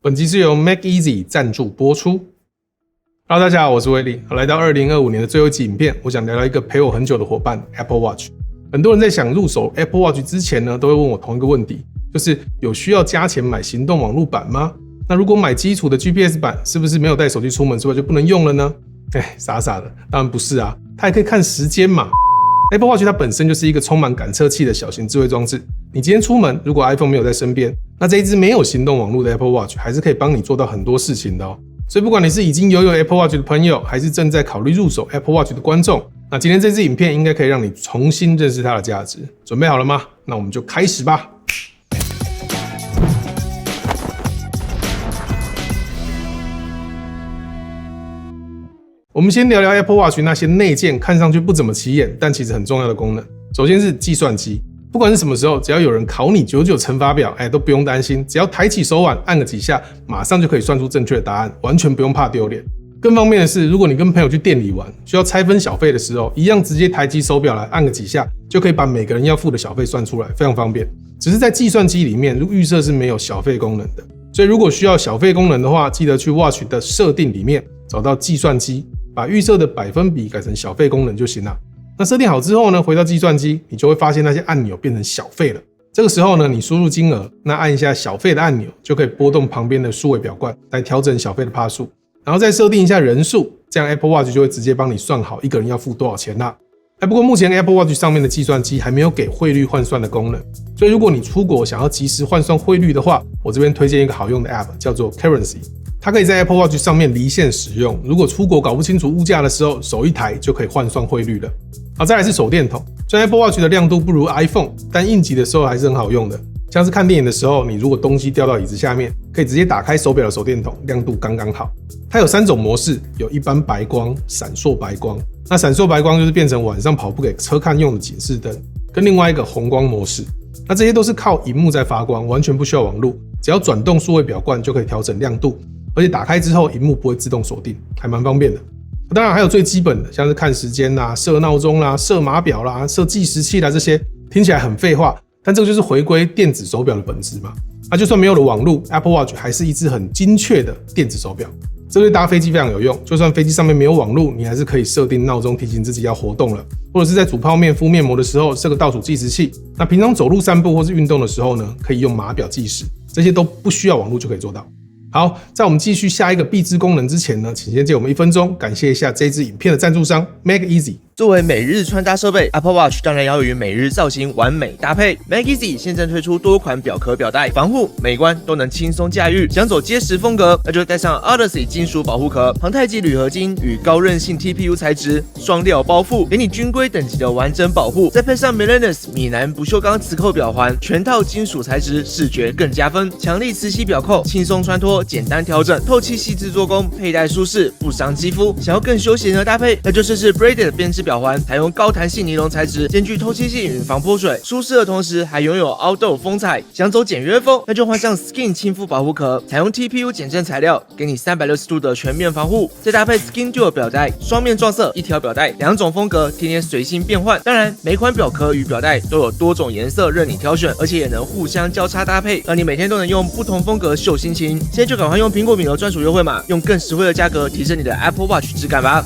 本集是由 MakeEasy 赞助播出。Hello， 大家好，我是威利。来到2025年的最后一集影片，我想聊聊一个陪我很久的伙伴 Apple Watch。很多人在想入手 Apple Watch 之前呢，都会问我同一个问题，就是有需要加钱买行动网络版吗？那如果买基础的 GPS 版，是不是没有带手机出门之外就不能用了呢？傻傻的，当然不是啊，它还可以看时间嘛。Apple Watch 它本身就是一个充满感测器的小型智慧装置。你今天出门，如果 iPhone 没有在身边，那这一支没有行动网络的 Apple Watch 还是可以帮你做到很多事情的哦。所以不管你是已经拥有 Apple Watch 的朋友，还是正在考虑入手 Apple Watch 的观众，那今天这支影片应该可以让你重新认识它的价值。准备好了吗？那我们就开始吧。我们先聊聊 Apple Watch 那些内建看上去不怎么起眼，但其实很重要的功能。首先是计算机，不管是什么时候，只要有人考你99乘法表，都不用担心，只要抬起手腕按个几下，马上就可以算出正确的答案，完全不用怕丢脸。更方便的是，如果你跟朋友去店里玩，需要拆分小费的时候，一样直接抬起手表来按个几下，就可以把每个人要付的小费算出来，非常方便。只是在计算机里面，预设是没有小费功能的，所以如果需要小费功能的话，记得去 Watch 的设定里面找到计算机，把预设的百分比改成小费功能就行了。那设定好之后呢，回到计算机，你就会发现那些按钮变成小费了。这个时候呢，你输入金额，那按一下小费的按钮，就可以拨动旁边的数位表冠来调整小费的趴数，然后再设定一下人数，这样 Apple Watch 就会直接帮你算好一个人要付多少钱啦。不过目前 Apple Watch 上面的计算机还没有给汇率换算的功能，所以如果你出国想要即时换算汇率的话，我这边推荐一个好用的 App 叫做 Currency。它可以在 Apple Watch 上面离线使用，如果出国搞不清楚物价的时候，手一抬就可以换算汇率了。好，再来是手电筒。虽然 Apple Watch 的亮度不如 iPhone， 但应急的时候还是很好用的。像是看电影的时候，你如果东西掉到椅子下面，可以直接打开手表的手电筒，亮度刚刚好。它有3种模式，有一般白光、闪烁白光。那闪烁白光就是变成晚上跑步给车看用的警示灯，跟另外一个红光模式。那这些都是靠萤幕在发光，完全不需要网路，只要转动数位表冠就可以调整亮度。而且打开之后，萤幕不会自动锁定，还蛮方便的。当然还有最基本的，像是看时间啦、设闹钟啦、设码表啦、设计时器啦，这些听起来很废话，但这个就是回归电子手表的本质嘛。就算没有了网路 ，Apple Watch 还是一只很精确的电子手表。这对搭飞机非常有用，就算飞机上面没有网路，你还是可以设定闹钟提醒自己要活动了，或者是在煮泡面、敷面膜的时候设个倒数计时器。那平常走路散步或是运动的时候呢，可以用码表计时，这些都不需要网路就可以做到。好，在我们继续下一个必知功能之前呢，请先借我们1分钟，感谢一下这支影片的赞助商 MakeEasy。作为每日穿搭设备 ，Apple Watch 当然要与每日造型完美搭配。MakeEasy 现正推出多款表壳表带，防护、美观都能轻松驾驭。想走结实风格，那就带上 Odyssey 金属保护壳，航太级铝合金与高韧性 TPU 材质，双料包覆，给你军规等级的完整保护。再配上 Milanus 米兰不锈钢磁扣表环，全套金属材质，视觉更加分。强力磁吸表扣，轻松穿脱，简单调整，透气细致做工，佩戴舒适，不伤肌肤。想要更休闲的搭配，那就试试 Braided 编织表环，采用高弹性尼龙材质，兼具透气性与防泼水，舒适的同时还拥有 Outdoor 风采。想走简约风，那就换上 Skin 亲肤保护壳，采用 TPU 减震材料，给你360度的全面防护。再搭配 Skin Dual 表带，双面撞色，一条表带，2种风格，天天随心变换。当然，每款表壳与表带都有多种颜色任你挑选，而且也能互相交叉搭配，让你每天都能用不同风格秀心情。现在就赶快用苹果米盒专属优惠码，用更实惠的价格提升你的 Apple Watch 质感吧。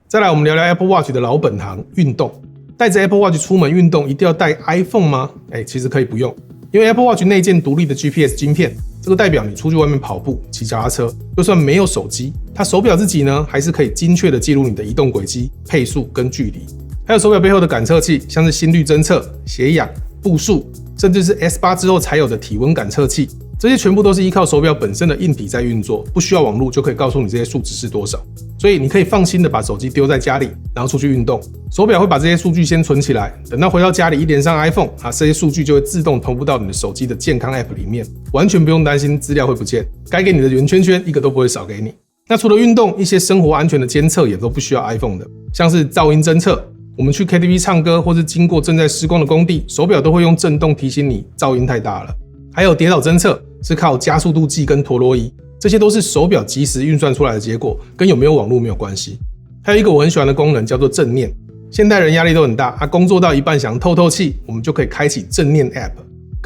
再来，我们聊聊 Apple Watch 的老本行运动。带着 Apple Watch 出门运动，一定要带 iPhone 吗？其实可以不用，因为 Apple Watch 内建独立的 GPS 晶片，这个代表你出去外面跑步、骑脚踏车，就算没有手机，它手表自己呢，还是可以精确的记录你的移动轨迹、配速跟距离。还有手表背后的感测器，像是心率侦测、血氧、步数，甚至是 S8 之后才有的体温感测器，这些全部都是依靠手表本身的硬体在运作，不需要网路就可以告诉你这些数值是多少。所以你可以放心的把手机丢在家里，然后出去运动，手表会把这些数据先存起来，等到回到家里一连上 iPhone，这些数据就会自动同步到你的手机的健康 App 里面，完全不用担心资料会不见，该给你的圆圈圈一个都不会少给你。那除了运动，一些生活安全的监测也都不需要 iPhone 的，像是噪音侦测，我们去 KTV 唱歌或是经过正在施工的工地，手表都会用震动提醒你噪音太大了。还有跌倒侦测是靠加速度计跟陀螺仪，这些都是手表即时运算出来的结果，跟有没有网络没有关系。还有一个我很喜欢的功能叫做正念，现代人压力都很大，工作到一半想透透气，我们就可以开启正念 App，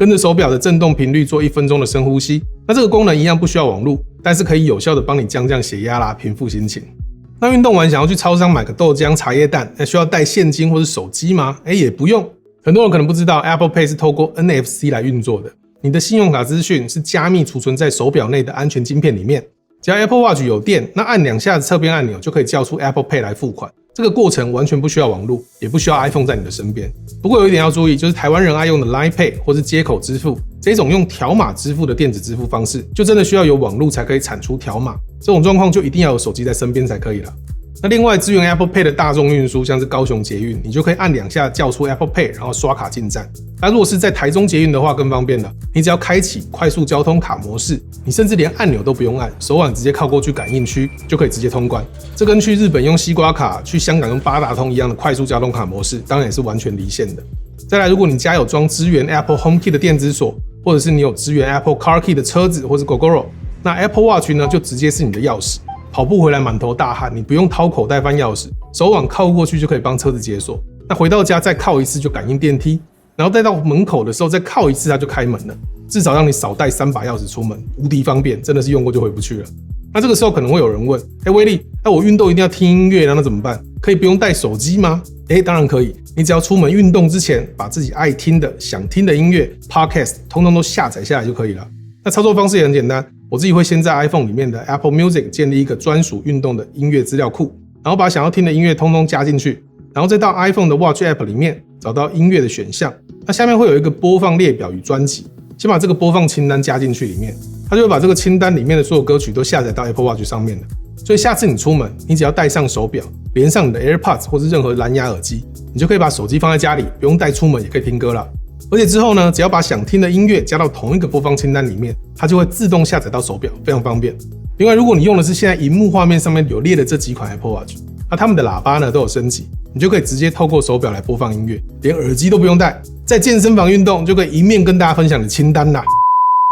跟着手表的震动频率做1分钟的深呼吸。那这个功能一样不需要网络，但是可以有效的帮你降血压啦，平复心情。那运动完想要去超商买个豆浆、茶叶蛋，那需要带现金或是手机吗？也不用。很多人可能不知道 Apple Pay 是透过 NFC 来运作的，你的信用卡资讯是加密储存在手表内的安全晶片里面。只要 Apple Watch 有电，那按2下的侧边按钮就可以叫出 Apple Pay 来付款。这个过程完全不需要网络，也不需要 iPhone 在你的身边。不过有一点要注意，就是台湾人爱用的 Line Pay 或是接口支付这种用条码支付的电子支付方式，就真的需要有网络才可以产出条码。这种状况就一定要有手机在身边才可以了。那另外支援 Apple Pay 的大众运输，像是高雄捷运，你就可以按2下叫出 Apple Pay， 然后刷卡进站。那如果是在台中捷运的话更方便了，你只要开启快速交通卡模式，你甚至连按钮都不用按，手腕直接靠过去感应区就可以直接通关。这跟去日本用西瓜卡、去香港用八达通一样的快速交通卡模式，当然也是完全离线的。再来，如果你家有装支援 Apple HomeKey 的电子锁，或者是你有支援 Apple Car Key 的车子或是 Gogoro， 那 Apple Watch 呢就直接是你的钥匙。跑步回来满头大汗，你不用掏口袋翻钥匙，手腕靠过去就可以帮车子解锁。那回到家再靠一次就感应电梯，然后再到门口的时候再靠一次它就开门了，至少让你少带3把钥匙出门，无敌方便，真的是用过就回不去了。那这个时候可能会有人问，威力，我运动一定要听音乐，那怎么办？可以不用带手机吗？当然可以，你只要出门运动之前把自己爱听的、想听的音乐 Podcast 通通都下载下来就可以了。那操作方式也很简单，我自己会先在 iPhone 里面的 Apple Music 建立一个专属运动的音乐资料库，然后把想要听的音乐通通加进去，然后再到 iPhone 的 Watch App 里面找到音乐的选项，那下面会有一个播放列表与专辑，先把这个播放清单加进去里面，它就会把这个清单里面的所有歌曲都下载到 Apple Watch 上面了。所以下次你出门，你只要带上手表，连上你的 AirPods 或是任何蓝牙耳机，你就可以把手机放在家里，不用带出门也可以听歌了。而且之后呢，只要把想听的音乐加到同一个播放清单里面，它就会自动下载到手表，非常方便。另外，如果你用的是现在萤幕画面上面有列的这几款 Apple Watch， 那他们的喇叭呢都有升级，你就可以直接透过手表来播放音乐，连耳机都不用带，在健身房运动就可以一面跟大家分享你的清单啦。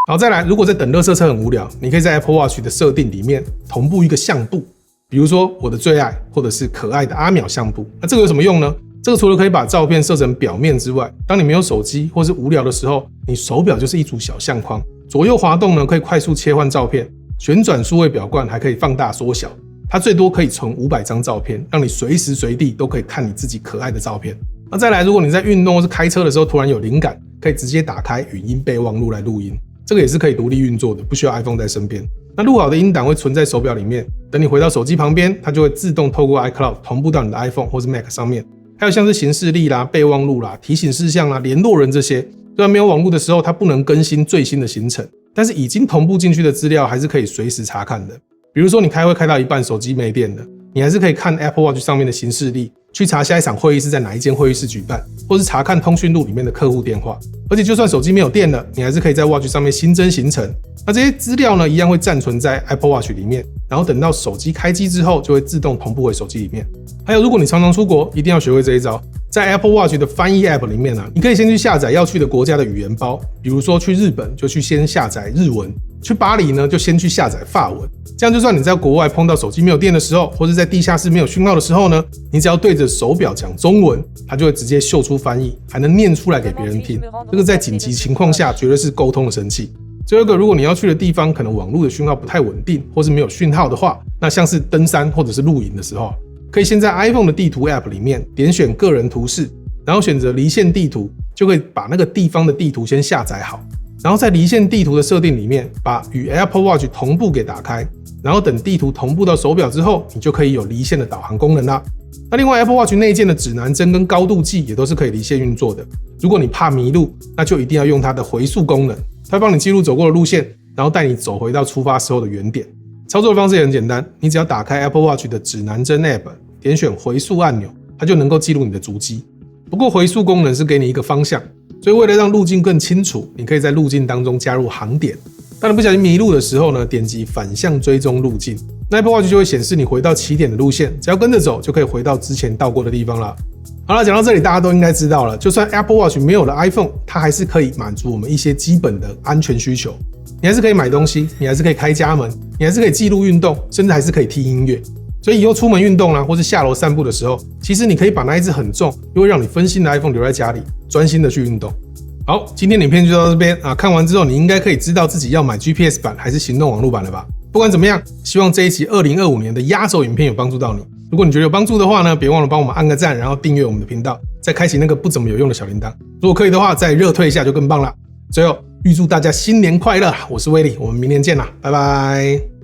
然后再来，如果在等垃圾车很无聊，你可以在 Apple Watch 的设定里面同步一个相簿，比如说我的最爱，或者是可爱的阿淼相簿。那这个有什么用呢？这个除了可以把照片设成表面之外，当你没有手机或是无聊的时候，你手表就是一组小相框，左右滑动呢可以快速切换照片，旋转数位表冠还可以放大缩小，它最多可以存500张照片，让你随时随地都可以看你自己可爱的照片。那再来，如果你在运动或是开车的时候突然有灵感，可以直接打开语音备忘录来录音，这个也是可以独立运作的，不需要 iPhone 在身边。那录好的音档会存在手表里面，等你回到手机旁边，它就会自动透过 iCloud 同步到你的 iPhone 或是 Mac 上面。还有像是行事历啦、备忘录啦、提醒事项啦、联络人这些，虽然没有网络的时候它不能更新最新的行程，但是已经同步进去的资料还是可以随时查看的。比如说你开会开到一半，手机没电了，你还是可以看 Apple Watch 上面的行事历，去查下一场会议是在哪一间会议室举办，或是查看通讯录里面的客户电话。而且就算手机没有电了，你还是可以在 Watch 上面新增行程。那这些资料呢，一样会暂存在 Apple Watch 里面，然后等到手机开机之后，就会自动同步回手机里面。还有，如果你常常出国，一定要学会这一招。在 Apple Watch 的翻译 App 里面呢，你可以先去下载要去的国家的语言包，比如说去日本就去先下载日文，去巴黎呢就先去下载法文。这样就算你在国外碰到手机没有电的时候，或是在地下室没有讯号的时候呢，你只要对着手表讲中文，它就会直接秀出翻译，还能念出来给别人听。这个在紧急情况下绝对是沟通的神器。最后一个，如果你要去的地方可能网络的讯号不太稳定，或是没有讯号的话，那像是登山或者是露营的时候，可以先在 iPhone 的地图 App 里面点选个人图示，然后选择离线地图，就可以把那个地方的地图先下载好，然后在离线地图的设定里面把与 Apple Watch 同步给打开，然后等地图同步到手表之后，你就可以有离线的导航功能啦。那另外 Apple Watch 内建的指南针跟高度计也都是可以离线运作的。如果你怕迷路，那就一定要用它的回溯功能，它会帮你记录走过的路线，然后带你走回到出发时候的原点。操作的方式也很简单，你只要打开 Apple Watch 的指南针 App， 点选回溯按钮，它就能够记录你的足迹。不过回溯功能是给你一个方向，所以为了让路径更清楚，你可以在路径当中加入航点。当你不小心迷路的时候呢，点击反向追踪路径，那 Apple Watch 就会显示你回到起点的路线，只要跟着走就可以回到之前到过的地方了。好了，讲到这里大家都应该知道了，就算 Apple Watch 没有了 iPhone， 它还是可以满足我们一些基本的安全需求。你还是可以买东西，你还是可以开家门，你还是可以记录运动，甚至还是可以听音乐。所以以后出门运动啦，或是下楼散步的时候，其实你可以把那一只很重又会让你分心的 iPhone 留在家里，专心的去运动。好，今天的影片就到这边啊，看完之后你应该可以知道自己要买 GPS 版还是行动网络版了吧？不管怎么样，希望这一期2025年的压轴影片有帮助到你。如果你觉得有帮助的话呢，别忘了帮我们按个赞，然后订阅我们的频道，再开启那个不怎么有用的小铃铛。如果可以的话，再热推一下就更棒了。最后，预祝大家新年快乐！我是威力，我们明年见啦，拜拜。